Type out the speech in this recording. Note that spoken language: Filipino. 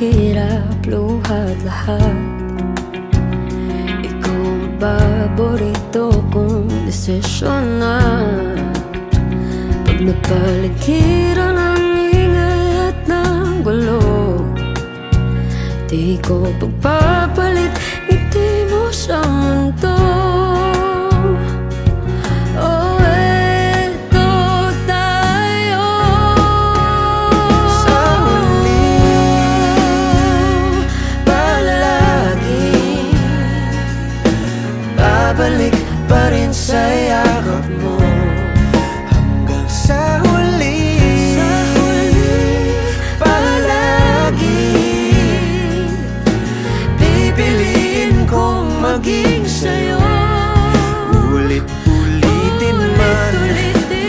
hirap, luha't lahat. Ikaw ang paborito kong desisyon na pag napaligiran ang ingay at ng gulo, di ko pagpapalit ngiti mo sa mundo.